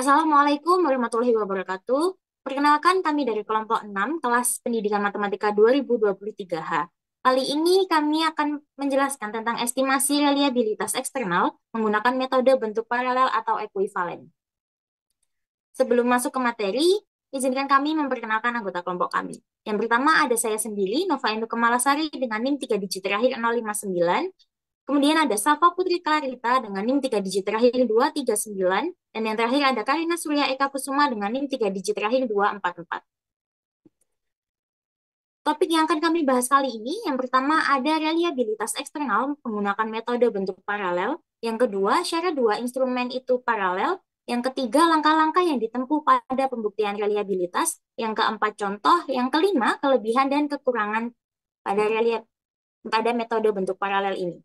Assalamualaikum warahmatullahi wabarakatuh. Perkenalkan kami dari kelompok 6 kelas Pendidikan Matematika 2023H. Kali ini kami akan menjelaskan tentang estimasi reliabilitas eksternal menggunakan metode bentuk paralel atau ekuivalen. Sebelum masuk ke materi, izinkan kami memperkenalkan anggota kelompok kami. Yang pertama ada saya sendiri, Nova Indu Kemalasari dengan NIM 3 digit terakhir 059. Kemudian ada Safa Putri Clarita dengan NIM 3 digit terakhir 239. Dan yang terakhir ada Karina Surya Eka Kusuma dengan NIM 3 digit terakhir 244. Topik yang akan kami bahas kali ini, yang pertama ada reliabilitas eksternal menggunakan metode bentuk paralel. Yang kedua, syarat dua instrumen itu paralel. Yang ketiga, langkah-langkah yang ditempuh pada pembuktian reliabilitas. Yang keempat, contoh. Yang kelima, kelebihan dan kekurangan pada metode bentuk paralel ini.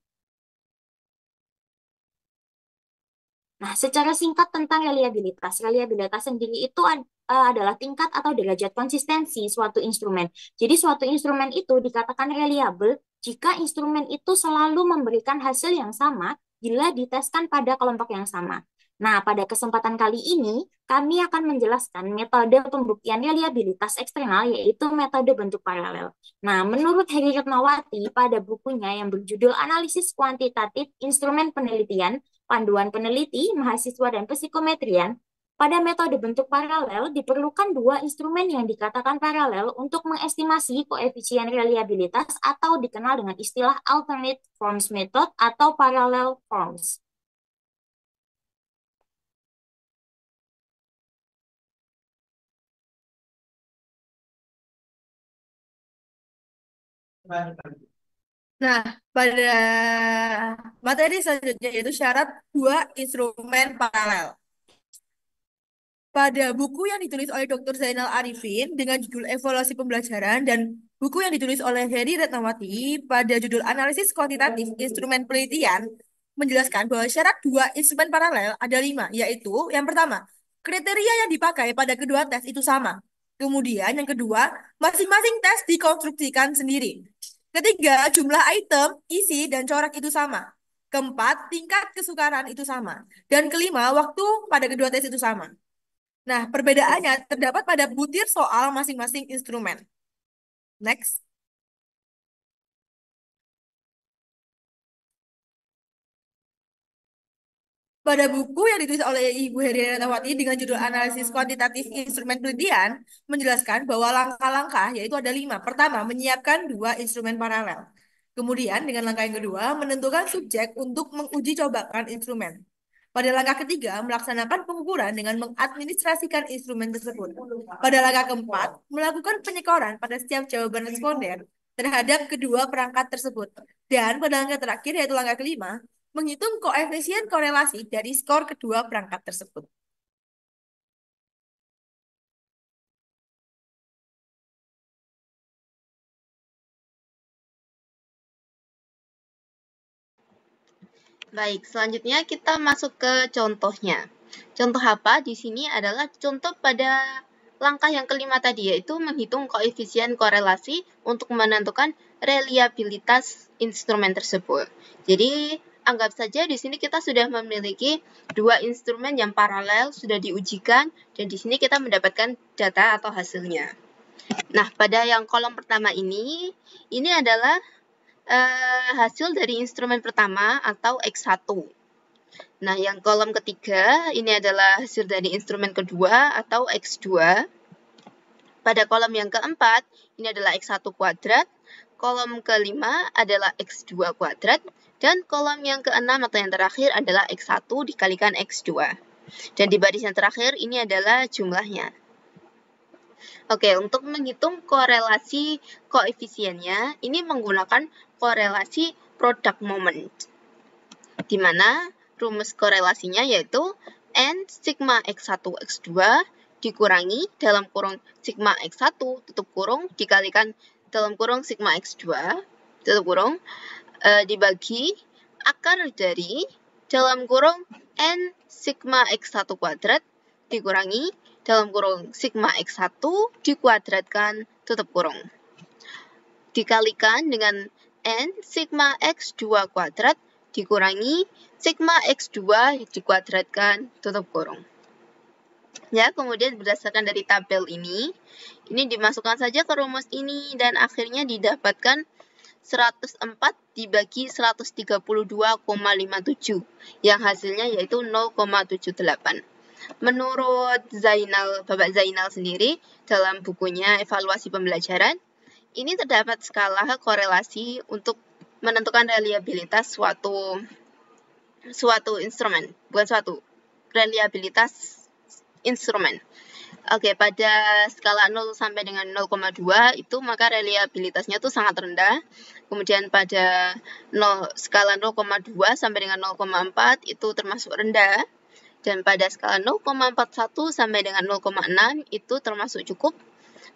Nah, secara singkat tentang reliabilitas. Reliabilitas sendiri itu adalah tingkat atau derajat konsistensi suatu instrumen. Jadi suatu instrumen itu dikatakan reliable jika instrumen itu selalu memberikan hasil yang sama bila diteskan pada kelompok yang sama. Nah, pada kesempatan kali ini, kami akan menjelaskan metode pembuktian reliabilitas eksternal, yaitu metode bentuk paralel. Nah, menurut Heri Retnawati, pada bukunya yang berjudul Analisis Kuantitatif Instrumen Penelitian, Panduan Peneliti, Mahasiswa, dan Psikometrian, pada metode bentuk paralel diperlukan dua instrumen yang dikatakan paralel untuk mengestimasi koefisien reliabilitas atau dikenal dengan istilah alternate forms method atau parallel forms. Nah, pada materi selanjutnya yaitu syarat dua instrumen paralel. Pada buku yang ditulis oleh Dr. Zainal Arifin dengan judul Evaluasi Pembelajaran dan buku yang ditulis oleh Heri Retnawati pada judul Analisis Kuantitatif Instrumen Penelitian menjelaskan bahwa syarat dua instrumen paralel ada lima, yaitu yang pertama, kriteria yang dipakai pada kedua tes itu sama. Kemudian yang kedua, masing-masing tes dikonstruksikan sendiri. Ketiga, jumlah item, isi, dan corak itu sama. Keempat, tingkat kesukaran itu sama. Dan kelima, waktu pada kedua tes itu sama. Nah, perbedaannya terdapat pada butir soal masing-masing instrumen. Next. Pada buku yang ditulis oleh Ibu Heri Ratnawati dengan judul Analisis Kuantitatif Instrumen Penelitian, menjelaskan bahwa langkah-langkah yaitu ada lima. Pertama, menyiapkan dua instrumen paralel. Kemudian, dengan langkah yang kedua, menentukan subjek untuk menguji cobakan instrumen. Pada langkah ketiga, melaksanakan pengukuran dengan mengadministrasikan instrumen tersebut. Pada langkah keempat, melakukan penyekoran pada setiap jawaban responden terhadap kedua perangkat tersebut. Dan pada langkah terakhir, yaitu langkah kelima, menghitung koefisien korelasi dari skor kedua perangkat tersebut. Baik, selanjutnya kita masuk ke contohnya. Contoh apa di sini adalah contoh pada langkah yang kelima tadi, yaitu menghitung koefisien korelasi untuk menentukan reliabilitas instrumen tersebut. Jadi, anggap saja di sini kita sudah memiliki dua instrumen yang paralel, sudah diujikan, dan di sini kita mendapatkan data atau hasilnya. Nah, pada yang kolom pertama ini adalah hasil dari instrumen pertama atau X1. Nah, yang kolom ketiga ini adalah hasil dari instrumen kedua atau X2. Pada kolom yang keempat ini adalah X1 kuadrat, kolom kelima adalah X2 kuadrat, dan kolom yang keenam atau yang terakhir adalah X1 dikalikan X2. Dan di baris yang terakhir ini adalah jumlahnya. Oke, untuk menghitung korelasi koefisiennya, ini menggunakan korelasi product moment, di mana rumus korelasinya yaitu N sigma X1 X2 dikurangi dalam kurung sigma X1 tutup kurung dikalikan dalam kurung sigma X2 tutup kurung dibagi akar dari dalam kurung N sigma X1 kuadrat dikurangi dalam kurung sigma X1 dikuadratkan tutup kurung dikalikan dengan N sigma X2 kuadrat dikurangi sigma X2 dikuadratkan tutup kurung. Ya, kemudian berdasarkan dari tabel ini dimasukkan saja ke rumus ini dan akhirnya didapatkan 104 dibagi 132,57 yang hasilnya yaitu 0,78. Menurut Bapak Zainal sendiri dalam bukunya Evaluasi Pembelajaran, ini terdapat skala korelasi untuk menentukan reliabilitas suatu instrumen, bukan reliabilitas instrumen. Oke, pada skala 0 sampai dengan 0,2 itu maka reliabilitasnya itu sangat rendah. Kemudian pada skala 0,2 sampai dengan 0,4 itu termasuk rendah. Dan pada skala 0,41 sampai dengan 0,6 itu termasuk cukup.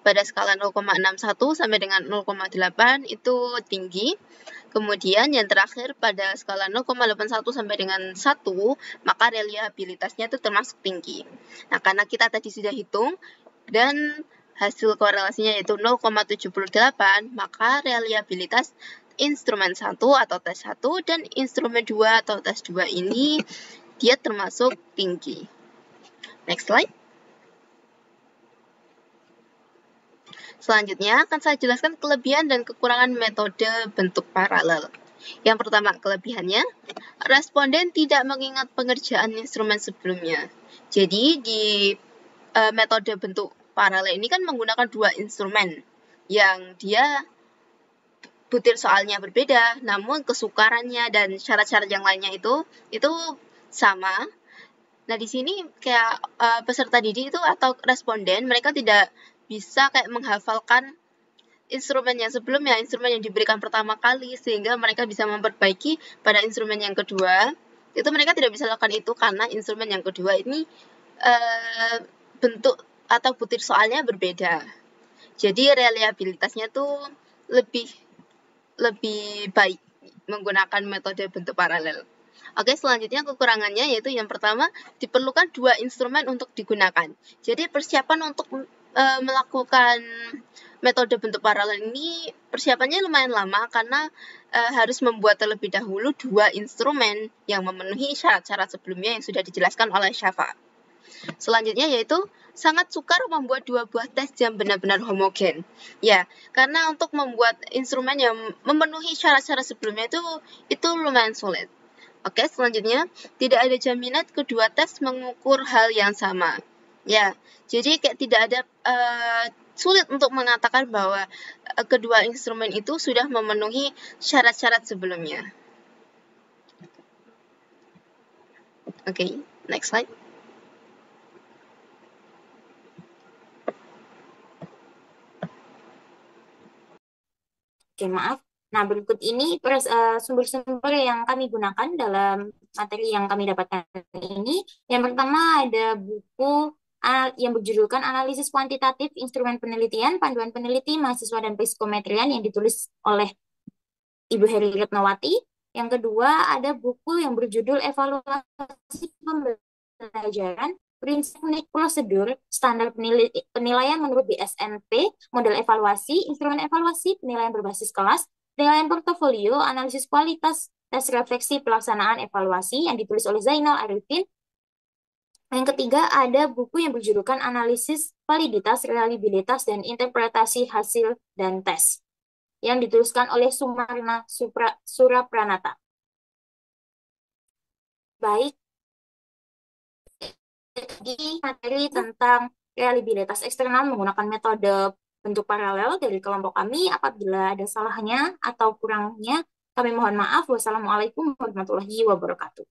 Pada skala 0,61 sampai dengan 0,8 itu tinggi. Kemudian yang terakhir pada skala 0,81 sampai dengan 1, maka reliabilitasnya itu termasuk tinggi. Nah, karena kita tadi sudah hitung dan hasil korelasinya yaitu 0,78, maka reliabilitas instrumen 1 atau tes 1 dan instrumen 2 atau tes 2 ini dia termasuk tinggi. Next slide. Selanjutnya akan saya jelaskan kelebihan dan kekurangan metode bentuk paralel. Yang pertama, kelebihannya, responden tidak mengingat pengerjaan instrumen sebelumnya. Jadi di metode bentuk paralel ini kan menggunakan dua instrumen yang dia butir soalnya berbeda, namun kesukarannya dan syarat-syarat yang lainnya itu sama. Nah, di sini kayak peserta didik itu atau responden, mereka tidak bisa kayak menghafalkan instrumen yang sebelumnya, instrumen yang diberikan pertama kali, sehingga mereka bisa memperbaiki pada instrumen yang kedua. Itu mereka tidak bisa lakukan itu karena instrumen yang kedua ini bentuk atau butir soalnya berbeda. Jadi reliabilitasnya tuh lebih baik menggunakan metode bentuk paralel. Oke, selanjutnya kekurangannya yaitu yang pertama, diperlukan dua instrumen untuk digunakan. Jadi persiapan untuk melakukan metode bentuk paralel ini persiapannya lumayan lama karena harus membuat terlebih dahulu dua instrumen yang memenuhi syarat-syarat sebelumnya yang sudah dijelaskan oleh Syafa. Selanjutnya yaitu sangat sukar membuat dua buah tes yang benar-benar homogen. Ya, karena untuk membuat instrumen yang memenuhi syarat-syarat sebelumnya itu lumayan sulit. Oke, selanjutnya tidak ada jaminan kedua tes mengukur hal yang sama. Ya, jadi kayak tidak ada sulit untuk mengatakan bahwa kedua instrumen itu sudah memenuhi syarat-syarat sebelumnya. Oke, next slide. Oke, maaf. Nah, berikut ini sumber-sumber yang kami gunakan dalam materi yang kami dapatkan ini. Yang pertama ada buku yang berjudulkan Analisis Kuantitatif Instrumen Penelitian, Panduan Peneliti, Mahasiswa dan Psikometrian yang ditulis oleh Ibu Heri Retnawati. Yang kedua ada buku yang berjudul Evaluasi Pembelajaran, Prinsip Prosedur, Standar Penilaian menurut BSMP, Model Evaluasi, Instrumen Evaluasi, Penilaian Berbasis Kelas, Penilaian Portofolio, Analisis Kualitas, Tes Refleksi Pelaksanaan Evaluasi yang ditulis oleh Zainal Arifin. Yang ketiga ada buku yang berjudulkan Analisis Validitas, Reliabilitas, dan Interpretasi Hasil dan Tes yang dituliskan oleh Sumarna Surapranata. Baik, jadi materi tentang reliabilitas eksternal menggunakan metode bentuk paralel dari kelompok kami. Apabila ada salahnya atau kurangnya, kami mohon maaf. Wassalamualaikum warahmatullahi wabarakatuh.